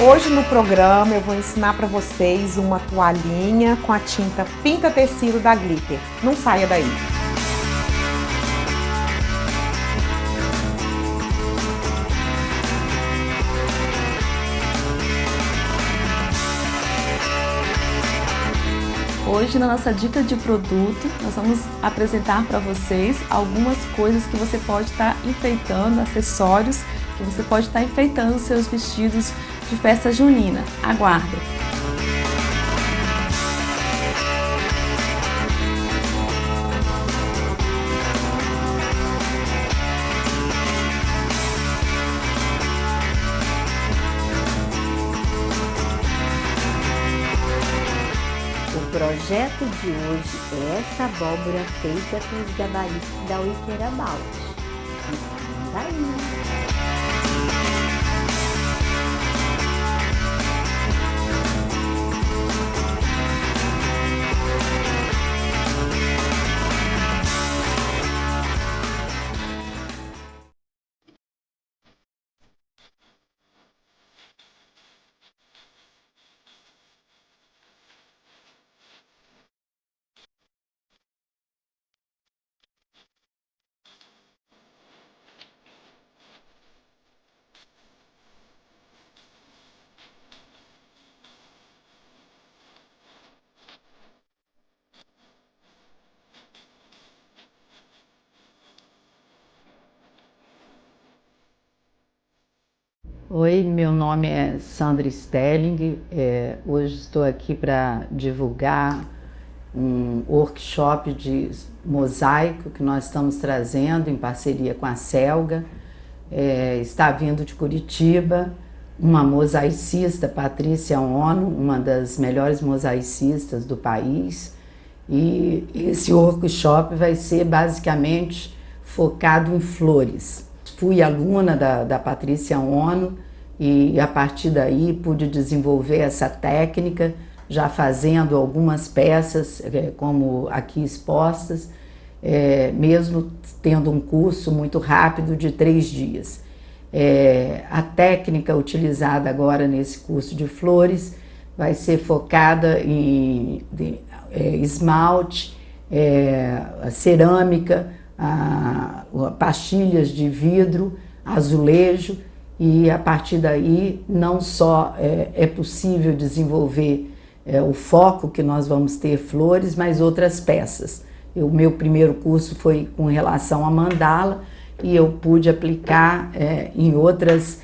Hoje no programa eu vou ensinar para vocês uma toalhinha com a tinta Pinta Tecido da Glitter. Não saia daí! Hoje, na nossa dica de produto, nós vamos apresentar para vocês algumas coisas que você pode estar enfeitando, acessórios que você pode estar enfeitando os seus vestidos de festa junina. Aguardem! O projeto de hoje é essa abóbora feita com os gabaritos da Wicker About. Então, daí! Oi, meu nome é Sandra Stelling. Hoje estou aqui para divulgar um workshop de mosaico que nós estamos trazendo em parceria com a Selga. Está vindo de Curitiba uma mosaicista, Patrícia Ono, uma das melhores mosaicistas do país. E esse workshop vai ser basicamente focado em flores. Fui aluna da Patrícia Ono e a partir daí pude desenvolver essa técnica, já fazendo algumas peças como aqui expostas, mesmo tendo um curso muito rápido de 3 dias. A técnica utilizada agora nesse curso de flores vai ser focada em esmalte, cerâmica, pastilhas de vidro, azulejo, e a partir daí não só é possível desenvolver o foco que nós vamos ter flores, mas outras peças. O meu primeiro curso foi com relação a mandala e eu pude aplicar em outras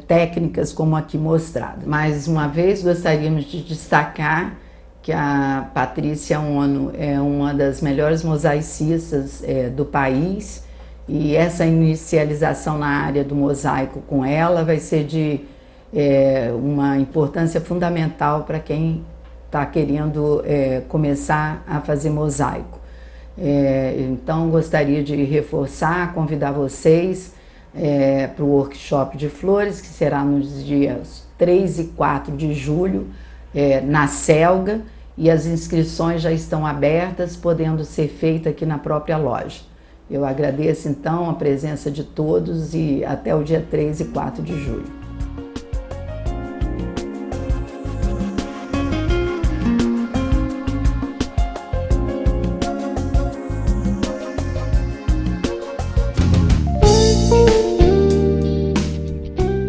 técnicas como aqui mostrado. Mais uma vez gostaríamos de destacar que a Patrícia Ono é uma das melhores mosaicistas do país e essa inicialização na área do mosaico com ela vai ser de uma importância fundamental para quem está querendo começar a fazer mosaico. Então gostaria de reforçar, convidar vocês para o workshop de flores, que será nos dias 3 e 4 de julho, na Selga, e as inscrições já estão abertas, podendo ser feitas aqui na própria loja. Eu agradeço então a presença de todos e até o dia 3 e 4 de julho.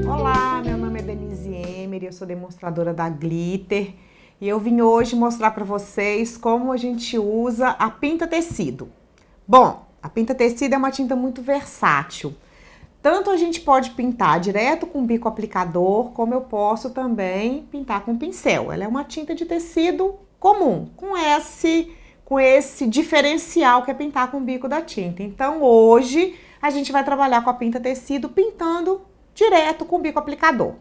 Olá, meu nome é Denise Emery, eu sou demonstradora da Glitter e eu vim hoje mostrar para vocês como a gente usa a Pinta Tecido. Bom, a Pinta Tecido é uma tinta muito versátil. Tanto a gente pode pintar direto com bico aplicador, como eu posso também pintar com pincel. Ela é uma tinta de tecido comum, com esse diferencial que é pintar com o bico da tinta. Então hoje a gente vai trabalhar com a Pinta Tecido pintando direto com o bico aplicador,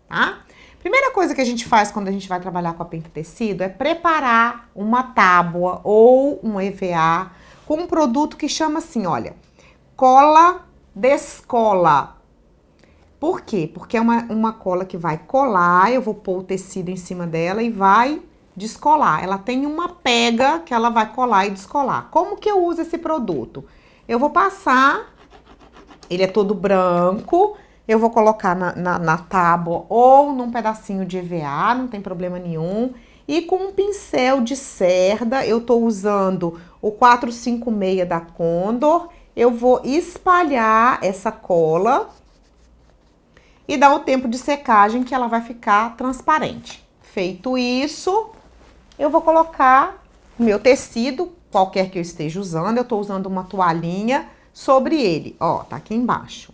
tá? Primeira coisa que a gente faz quando a gente vai trabalhar com a Pinta Tecido é preparar uma tábua ou um EVA com um produto que chama assim, olha, cola descola. Por quê? Porque é uma cola que vai colar, eu vou pôr o tecido em cima dela e vai descolar. Ela tem uma pega que ela vai colar e descolar. Como que eu uso esse produto? Eu vou passar, ele é todo branco, eu vou colocar na tábua ou num pedacinho de EVA, não tem problema nenhum. E com um pincel de cerda, eu tô usando o 456 da Condor, eu vou espalhar essa cola e dar o tempo de secagem que ela vai ficar transparente. Feito isso, eu vou colocar o meu tecido, qualquer que eu esteja usando, eu tô usando uma toalhinha sobre ele, ó, tá aqui embaixo.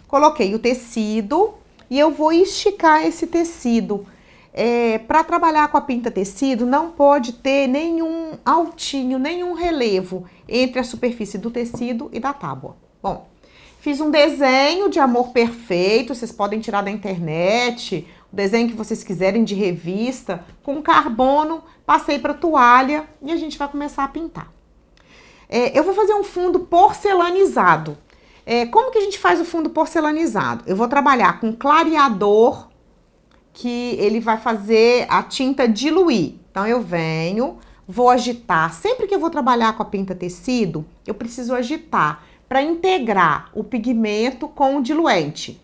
Coloquei o tecido e eu vou esticar esse tecido. Para trabalhar com a pinta tecido, não pode ter nenhum altinho, nenhum relevo entre a superfície do tecido e da tábua. Bom, fiz um desenho de amor perfeito, vocês podem tirar da internet, o desenho que vocês quiserem de revista, com carbono, passei para toalha e a gente vai começar a pintar. Eu vou fazer um fundo porcelanizado. Como que a gente faz o fundo porcelanizado? Eu vou trabalhar com clareador, que ele vai fazer a tinta diluir. Então, eu venho, vou agitar. Sempre que eu vou trabalhar com a pinta tecido, eu preciso agitar para integrar o pigmento com o diluente.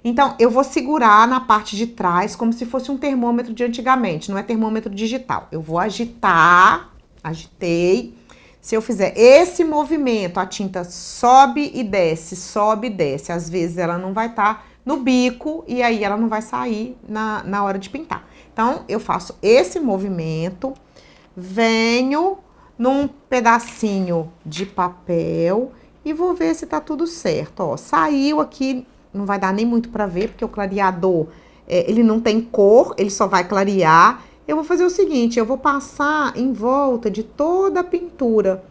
Então, eu vou segurar na parte de trás como se fosse um termômetro de antigamente, não é termômetro digital. Eu vou agitar, agitei. Se eu fizer esse movimento, a tinta sobe e desce, sobe e desce. Às vezes ela não vai estar no bico e aí ela não vai sair na hora de pintar. Então, eu faço esse movimento, venho num pedacinho de papel e vou ver se tá tudo certo. Ó, saiu aqui, não vai dar nem muito pra ver, porque o clareador, ele não tem cor, ele só vai clarear. Eu vou fazer o seguinte, eu vou passar em volta de toda a pintura,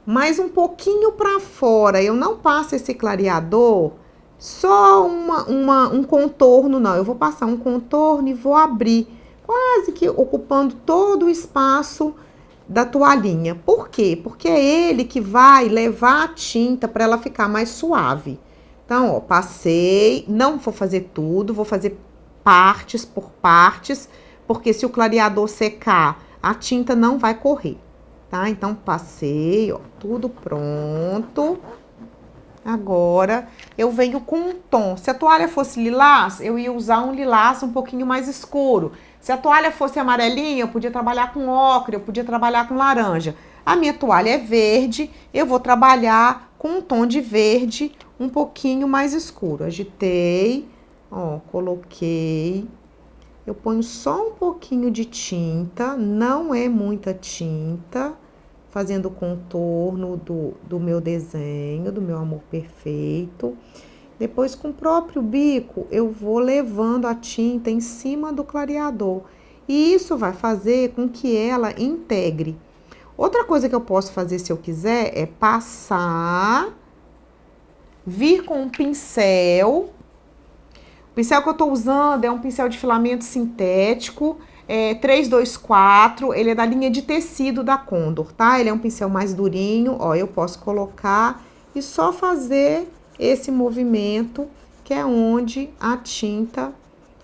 mais um pouquinho pra fora. Eu não passo esse clareador só um contorno, não. Eu vou passar um contorno e vou abrir, quase que ocupando todo o espaço da toalhinha. Por quê? Porque é ele que vai levar a tinta para ela ficar mais suave. Então, ó, passei, não vou fazer tudo, vou fazer partes por partes, porque se o clareador secar, a tinta não vai correr, tá? Então, passei, ó, tudo pronto. Agora, eu venho com um tom. Se a toalha fosse lilás, eu ia usar um lilás um pouquinho mais escuro. Se a toalha fosse amarelinha, eu podia trabalhar com ocre, eu podia trabalhar com laranja. A minha toalha é verde, eu vou trabalhar com um tom de verde um pouquinho mais escuro. Agitei, ó, coloquei. Eu ponho só um pouquinho de tinta, não é muita tinta, fazendo o contorno do meu desenho, do meu amor perfeito. Depois, com o próprio bico, eu vou levando a tinta em cima do clareador. E isso vai fazer com que ela integre. Outra coisa que eu posso fazer, se eu quiser, é passar, vir com um pincel. O pincel que eu tô usando é um pincel de filamento sintético, 324, ele é da linha de tecido da Condor, tá? Ele é um pincel mais durinho, ó, eu posso colocar e só fazer esse movimento, que é onde a tinta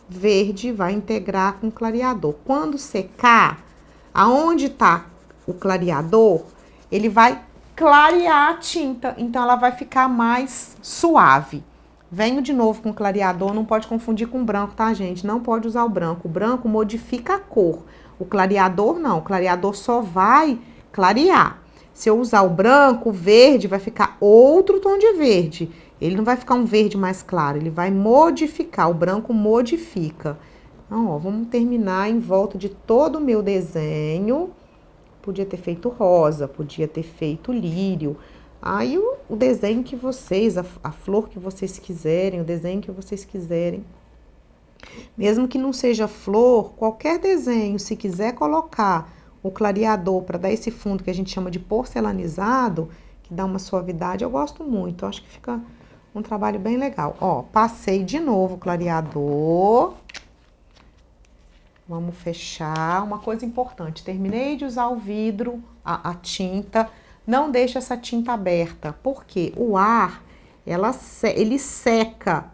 verde vai integrar com o clareador. Quando secar, aonde tá o clareador, ele vai clarear a tinta, então ela vai ficar mais suave. Venho de novo com clareador, não pode confundir com branco, tá, gente? Não pode usar o branco. O branco modifica a cor. O clareador não. O clareador só vai clarear. Se eu usar o branco, o verde vai ficar outro tom de verde. Ele não vai ficar um verde mais claro, ele vai modificar. O branco modifica. Então, ó, vamos terminar em volta de todo o meu desenho. Podia ter feito rosa, podia ter feito lírio. Aí o desenho que vocês, a flor que vocês quiserem, o desenho que vocês quiserem. Mesmo que não seja flor, qualquer desenho, se quiser colocar o clareador para dar esse fundo que a gente chama de porcelanizado, que dá uma suavidade, eu gosto muito. Eu acho que fica um trabalho bem legal. Ó, passei de novo o clareador. Vamos fechar. Uma coisa importante, terminei de usar o vidro, a tinta. Não deixa essa tinta aberta, porque o ar, ele seca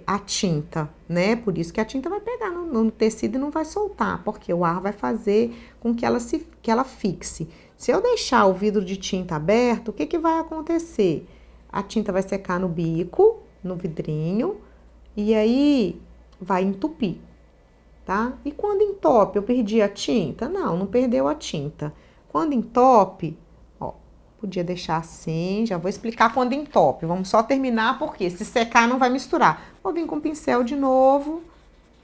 a tinta, né? Por isso que a tinta vai pegar no tecido e não vai soltar, porque o ar vai fazer com que ela fixe. Se eu deixar o vidro de tinta aberto, o que vai acontecer? A tinta vai secar no bico, no vidrinho e aí vai entupir, tá? E quando entope, eu perdi a tinta? Não, não perdeu a tinta. Quando entope, ó, podia deixar assim, já vou explicar quando entope. Vamos só terminar, porque se secar não vai misturar. Vou vir com o pincel de novo,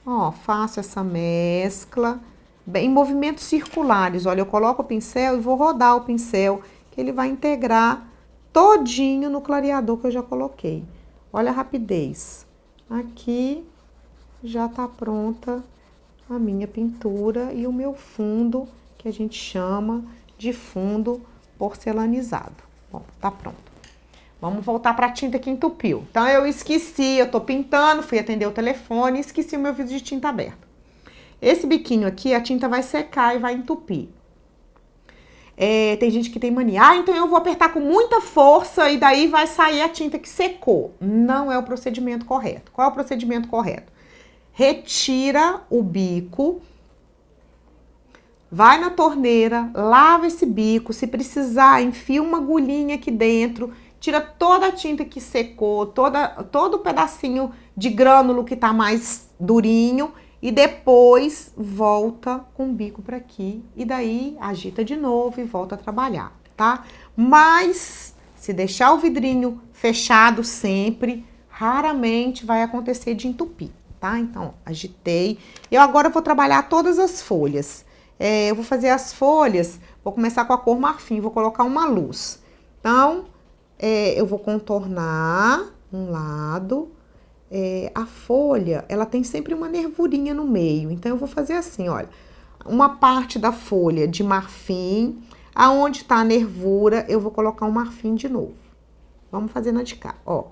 ó, faço essa mescla, bem, em movimentos circulares. Olha, eu coloco o pincel e vou rodar o pincel, que ele vai integrar todinho no clareador que eu já coloquei. Olha a rapidez. Aqui já tá pronta a minha pintura e o meu fundo, que a gente chama de fundo porcelanizado. Bom, tá pronto. Vamos voltar para a tinta que entupiu. Então, eu esqueci, eu tô pintando, fui atender o telefone e esqueci o meu vidro de tinta aberto. Esse biquinho aqui, a tinta vai secar e vai entupir. Tem gente que tem mania, então eu vou apertar com muita força e daí vai sair a tinta que secou. Não é o procedimento correto. Qual é o procedimento correto? Retira o bico, vai na torneira, lava esse bico, se precisar, enfia uma agulhinha aqui dentro, tira toda a tinta que secou, todo o pedacinho de grânulo que tá mais durinho e depois volta com o bico para aqui e daí agita de novo e volta a trabalhar, tá? Mas se deixar o vidrinho fechado sempre, raramente vai acontecer de entupir, tá? Então, agitei. Eu agora vou trabalhar todas as folhas. Eu vou fazer as folhas, vou começar com a cor marfim, vou colocar uma luz. Então, eu vou contornar um lado. A folha, ela tem sempre uma nervurinha no meio. Então, eu vou fazer assim, olha. Uma parte da folha de marfim, aonde tá a nervura, eu vou colocar um marfim de novo. Vamos fazer na de cá, ó.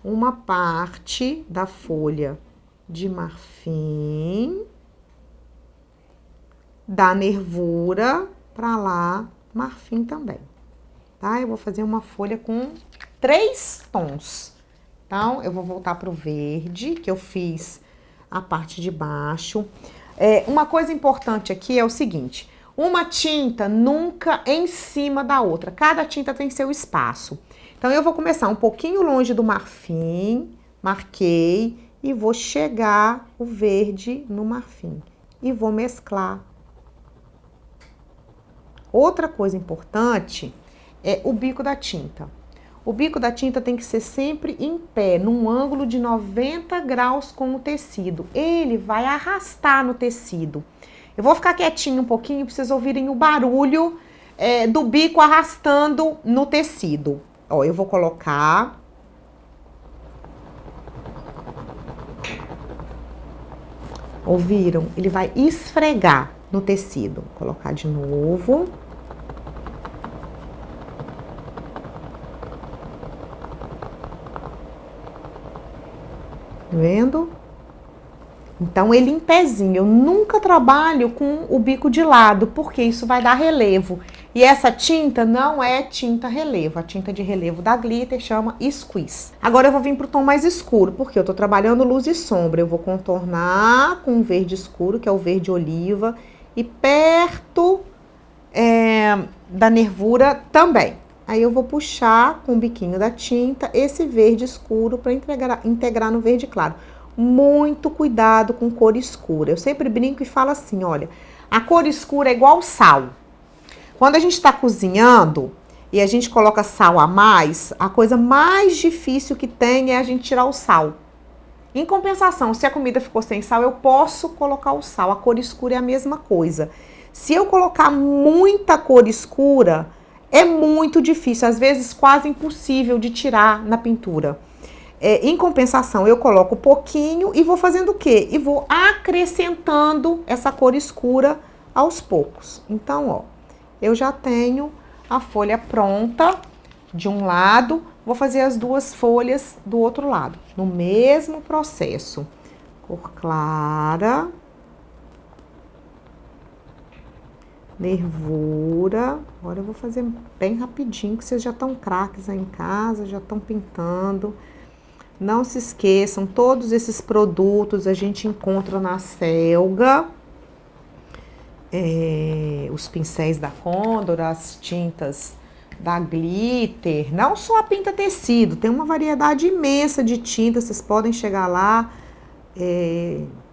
Uma parte da folha de marfim, da nervura pra lá, marfim também, tá? Eu vou fazer uma folha com 3 tons. Então, eu vou voltar pro verde, que eu fiz a parte de baixo. Uma coisa importante aqui é o seguinte, uma tinta nunca em cima da outra, cada tinta tem seu espaço. Então, eu vou começar um pouquinho longe do marfim, marquei, e vou chegar o verde no marfim. E vou mesclar. Outra coisa importante é o bico da tinta. O bico da tinta tem que ser sempre em pé, num ângulo de 90 graus com o tecido. Ele vai arrastar no tecido. Eu vou ficar quietinho um pouquinho para vocês ouvirem o barulho do bico arrastando no tecido. Ó, eu vou colocar. Ouviram? Ele vai esfregar no tecido. Vou colocar de novo. Tá vendo? Então, ele em pezinho. Eu nunca trabalho com o bico de lado, porque isso vai dar relevo. E essa tinta não é tinta relevo. A tinta de relevo da Glitter chama Squeeze. Agora eu vou vir pro tom mais escuro, porque eu tô trabalhando luz e sombra. Eu vou contornar com um verde escuro, que é o verde oliva. E perto da nervura também. Aí eu vou puxar com o biquinho da tinta esse verde escuro para integrar no verde claro. Muito cuidado com cor escura. Eu sempre brinco e falo assim, olha, a cor escura é igual sal. Quando a gente está cozinhando e a gente coloca sal a mais, a coisa mais difícil que tem é a gente tirar o sal. Em compensação, se a comida ficou sem sal, eu posso colocar o sal. A cor escura é a mesma coisa. Se eu colocar muita cor escura, é muito difícil, às vezes quase impossível de tirar na pintura. Em compensação, eu coloco pouquinho e vou fazendo o quê? E vou acrescentando essa cor escura aos poucos. Então, ó, eu já tenho a folha pronta de um lado, vou fazer as duas folhas do outro lado, no mesmo processo. Cor clara, nervura. Agora eu vou fazer bem rapidinho, que vocês já estão craques aí em casa, já estão pintando. Não se esqueçam, todos esses produtos a gente encontra na Selga. Os pincéis da Condor, as tintas da Glitter, não só a Pinta Tecido, tem uma variedade imensa de tintas, vocês podem chegar lá,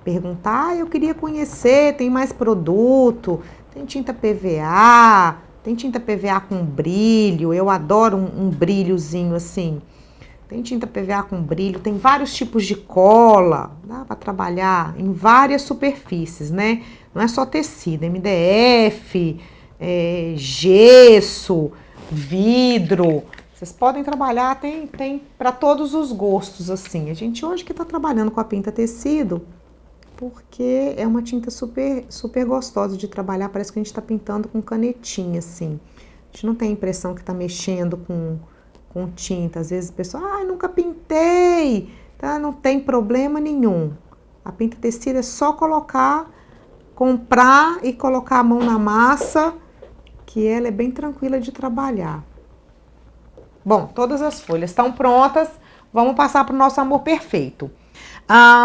perguntar, eu queria conhecer, tem mais produto, tem tinta PVA, tem tinta PVA com brilho, eu adoro um brilhozinho assim. Tem tinta PVA com brilho, tem vários tipos de cola, dá para trabalhar em várias superfícies, né? Não é só tecido, MDF, gesso, vidro. Vocês podem trabalhar, tem para todos os gostos, assim. A gente hoje que tá trabalhando com a Pinta Tecido, porque é uma tinta super gostosa de trabalhar, parece que a gente tá pintando com canetinha, assim. A gente não tem a impressão que tá mexendo com tinta. Às vezes a pessoa, nunca pintei, tá? Não tem problema nenhum. A Pinta Tecido é só comprar e colocar a mão na massa, que ela é bem tranquila de trabalhar. Bom, todas as folhas estão prontas, vamos passar para o nosso amor perfeito.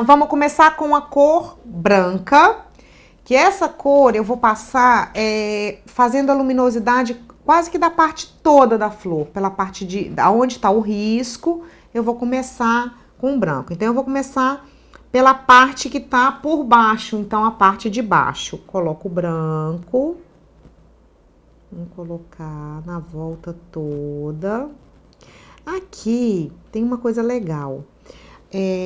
Vamos começar com a cor branca, que essa cor eu vou passar fazendo a luminosidade quase que da parte toda da flor, pela parte onde está o risco, eu vou começar com branco. Então, eu vou começar pela parte que tá por baixo, então a parte de baixo. Coloco o branco, vamos colocar na volta toda. Aqui tem uma coisa legal.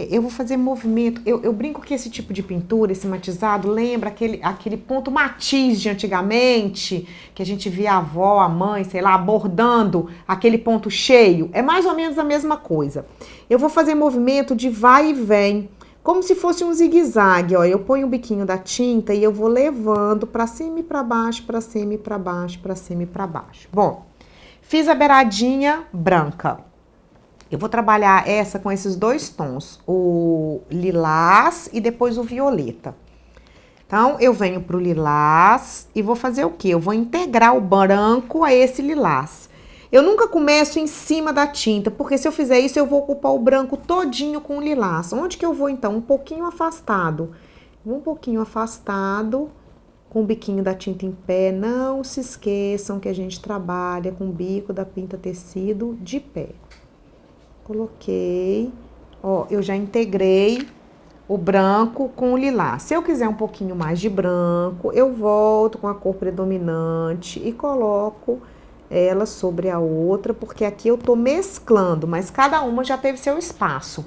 Eu vou fazer movimento, eu brinco que esse tipo de pintura, esse matizado, lembra aquele ponto matiz de antigamente, que a gente via a avó, a mãe, sei lá, bordando aquele ponto cheio. É mais ou menos a mesma coisa. Eu vou fazer movimento de vai e vem, como se fosse um zigue-zague, ó. Eu ponho o biquinho da tinta e eu vou levando pra cima e pra baixo, pra cima e pra baixo, pra cima e pra baixo. Bom, fiz a beiradinha branca. Eu vou trabalhar essa com esses dois tons, o lilás e depois o violeta. Então, eu venho pro lilás e vou fazer o quê? Eu vou integrar o branco a esse lilás. Eu nunca começo em cima da tinta, porque se eu fizer isso, eu vou ocupar o branco todinho com o lilás. Onde que eu vou, então? Um pouquinho afastado. Um pouquinho afastado, com o biquinho da tinta em pé. Não se esqueçam que a gente trabalha com o bico da Pinta Tecido de pé. Coloquei, ó, eu já integrei o branco com o lilás. Se eu quiser um pouquinho mais de branco, eu volto com a cor predominante e coloco ela sobre a outra, porque aqui eu tô mesclando, mas cada uma já teve seu espaço.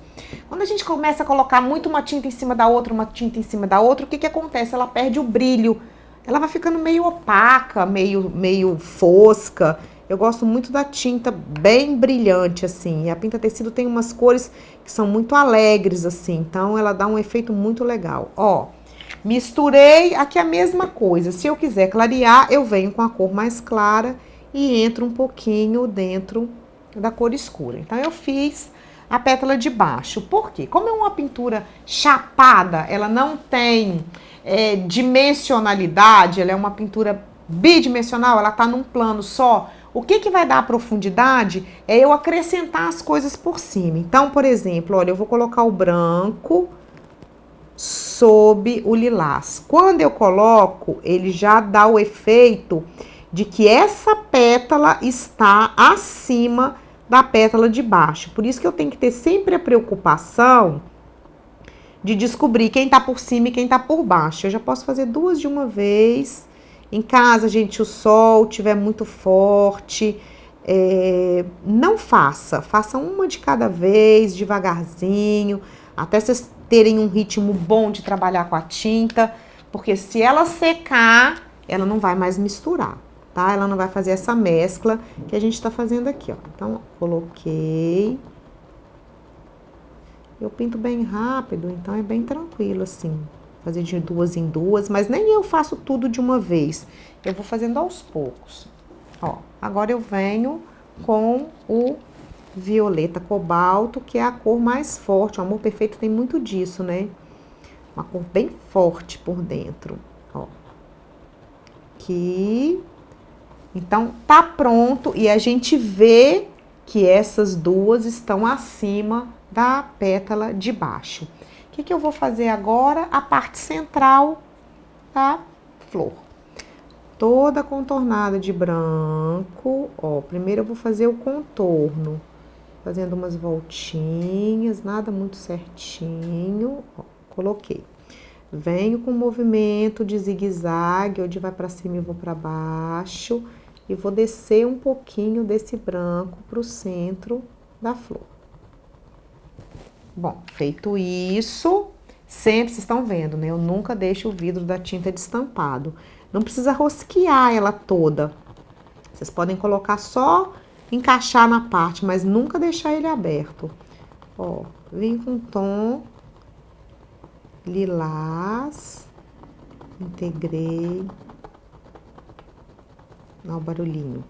Quando a gente começa a colocar muito uma tinta em cima da outra, uma tinta em cima da outra, o que que acontece? Ela perde o brilho, ela vai ficando meio opaca, meio fosca. Eu gosto muito da tinta bem brilhante, assim. E a Pinta Tecido tem umas cores que são muito alegres, assim. Então, ela dá um efeito muito legal. Ó, misturei aqui a mesma coisa. Se eu quiser clarear, eu venho com a cor mais clara e entro um pouquinho dentro da cor escura. Então, eu fiz a pétala de baixo. Por quê? Como é uma pintura chapada, ela não tem dimensionalidade, ela é uma pintura bidimensional, ela tá num plano só. O que vai dar profundidade é eu acrescentar as coisas por cima. Então, por exemplo, olha, eu vou colocar o branco sob o lilás. Quando eu coloco, ele já dá o efeito de que essa pétala está acima da pétala de baixo. Por isso que eu tenho que ter sempre a preocupação de descobrir quem tá por cima e quem tá por baixo. Eu já posso fazer duas de uma vez. Em casa, gente, o sol estiver muito forte, não faça uma de cada vez, devagarzinho, até vocês terem um ritmo bom de trabalhar com a tinta, porque se ela secar, ela não vai mais misturar, tá? Ela não vai fazer essa mescla que a gente tá fazendo aqui, ó. Então, coloquei. Eu pinto bem rápido, então é bem tranquilo, assim. Fazer de duas em duas, mas nem eu faço tudo de uma vez. Eu vou fazendo aos poucos. Ó, agora eu venho com o violeta cobalto, que é a cor mais forte. O Amor Perfeito tem muito disso, né? Uma cor bem forte por dentro. Ó. Aqui. Então, tá pronto. E a gente vê que essas duas estão acima da pétala de baixo. O que eu vou fazer agora? A parte central da flor. toda contornada de branco. Ó, primeiro eu vou fazer o contorno, fazendo umas voltinhas, nada muito certinho. Ó, coloquei. Venho com movimento de zigue-zague, onde vai para cima e vou para baixo. E vou descer um pouquinho desse branco para o centro da flor. Bom, feito isso, sempre vocês estão vendo, né? Eu nunca deixo o vidro da tinta destampado. Não precisa rosquear ela toda. Vocês podem colocar só, encaixar na parte, mas nunca deixar ele aberto. Ó, vem com tom lilás, integrei. Olha o barulhinho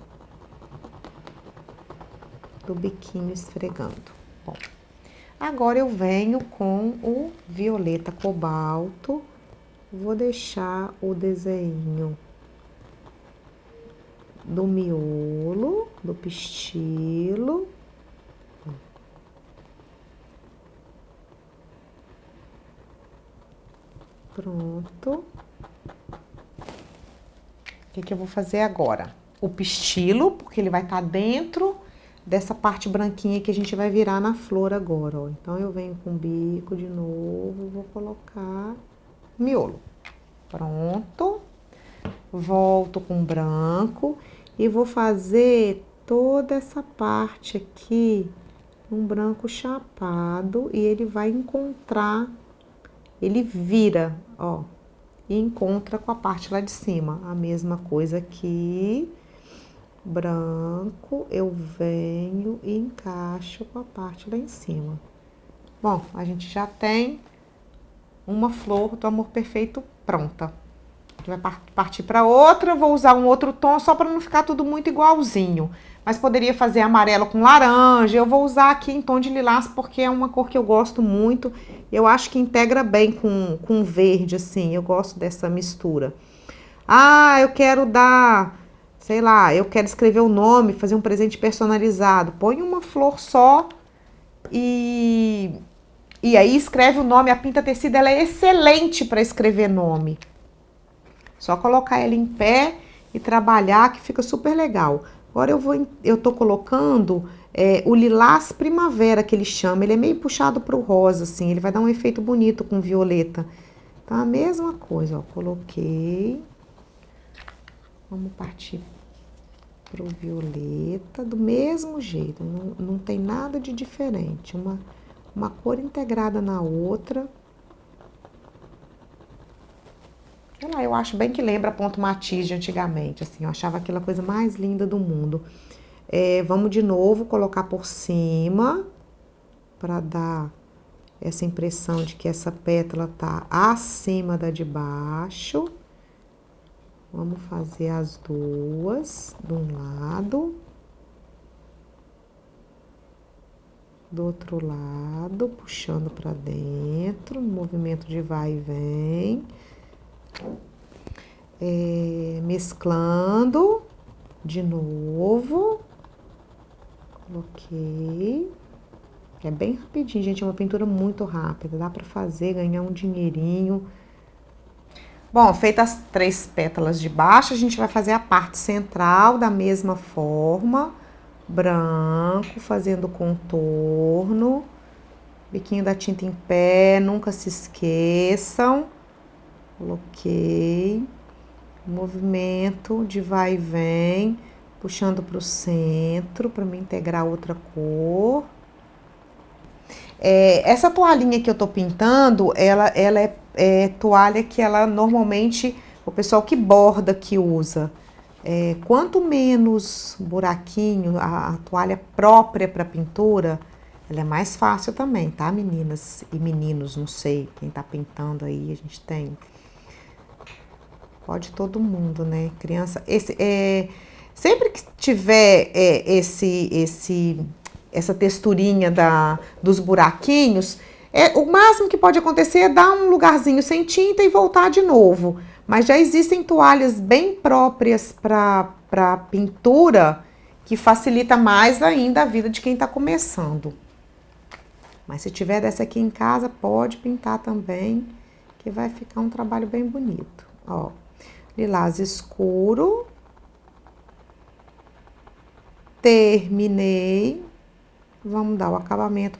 do biquinho esfregando. Bom, agora eu venho com o violeta cobalto, vou deixar o desenho do miolo, do pistilo. Pronto. O que eu vou fazer agora? O pistilo, porque ele vai estar dentro dessa parte branquinha que a gente vai virar na flor agora, ó. Então, eu venho com o bico de novo, vou colocar miolo. Pronto. Volto com branco e vou fazer toda essa parte aqui, um branco chapado, e ele vai encontrar, ele vira, ó, e encontra com a parte lá de cima. A mesma coisa aqui, branco, eu venho e encaixo com a parte lá em cima. Bom, a gente já tem uma flor do Amor Perfeito pronta. A gente vai partir para outra, vou usar um outro tom só para não ficar tudo muito igualzinho. Mas poderia fazer amarelo com laranja, eu vou usar aqui em tom de lilás porque é uma cor que eu gosto muito. Eu acho que integra bem com verde, assim, eu gosto dessa mistura. Ah, eu quero dar, sei lá, eu quero escrever o nome, fazer um presente personalizado. Põe uma flor só e aí escreve o nome. A pinta tecida, ela é excelente para escrever nome. Só colocar ela em pé e trabalhar que fica super legal. Agora eu tô colocando o lilás primavera, que ele chama. Ele é meio puxado pro rosa, assim. Ele vai dar um efeito bonito com violeta. Tá a mesma coisa, ó. Coloquei. Vamos partir pro violeta do mesmo jeito. Não tem nada de diferente. Uma cor integrada na outra. Sei lá, eu acho bem que lembra Ponto Matiz de antigamente, assim, eu achava aquela coisa mais linda do mundo. Vamos de novo colocar por cima, para dar essa impressão de que essa pétala tá acima da de baixo. Vamos fazer as duas, de um lado, do outro lado, puxando para dentro, movimento de vai e vem. Mesclando de novo, coloquei. É bem rapidinho, gente, é uma pintura muito rápida, dá pra fazer, ganhar um dinheirinho. Bom, feitas as 3 pétalas de baixo, a gente vai fazer a parte central da mesma forma, branco, fazendo contorno, biquinho da tinta em pé, nunca se esqueçam. Coloquei, movimento de vai e vem, puxando para o centro, para me integrar outra cor. Essa toalhinha que eu tô pintando, ela é toalha que ela normalmente, o pessoal que borda que usa. Quanto menos buraquinho, a toalha própria para pintura, ela é mais fácil também, tá, meninas e meninos? Não sei, quem tá pintando aí, a gente tem... Pode todo mundo, né? Criança. Sempre que tiver essa texturinha dos buraquinhos, o máximo que pode acontecer é dar um lugarzinho sem tinta e voltar de novo. Mas já existem toalhas bem próprias para pintura que facilita mais ainda a vida de quem está começando. Mas se tiver dessa aqui em casa, pode pintar também, que vai ficar um trabalho bem bonito. Ó. lilás escuro. Terminei. Vamos dar o acabamento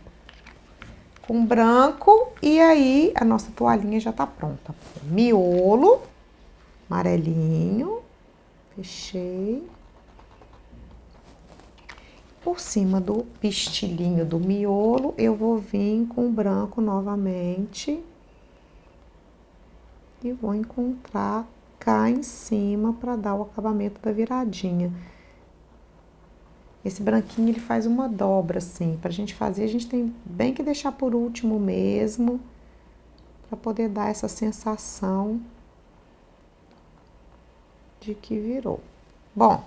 com branco e aí a nossa toalhinha já tá pronta. Miolo, amarelinho, fechei. Por cima do pistilinho do miolo, eu vou vir com branco novamente e vou encontrar cá em cima para dar o acabamento da viradinha. Esse branquinho, ele faz uma dobra, assim. Pra gente fazer, a gente tem bem que deixar por último mesmo, pra poder dar essa sensação de que virou. Bom,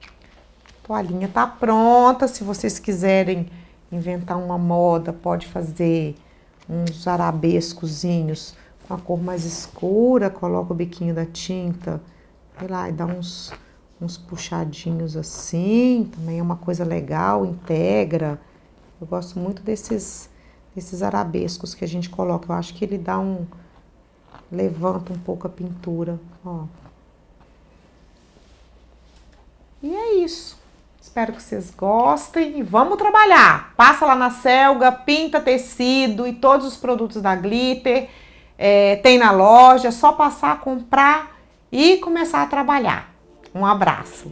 a toalhinha tá pronta. Se vocês quiserem inventar uma moda, pode fazer uns arabescozinhos com a cor mais escura, coloca o biquinho da tinta, sei lá, e dá uns puxadinhos assim, também é uma coisa legal, integra. Eu gosto muito desses arabescos que a gente coloca, eu acho que ele dá levanta um pouco a pintura, ó. E é isso. Espero que vocês gostem e vamos trabalhar. Passa lá na Selga, pinta tecido e todos os produtos da Glitter. Tem na loja, é só passar, comprar e começar a trabalhar. Um abraço.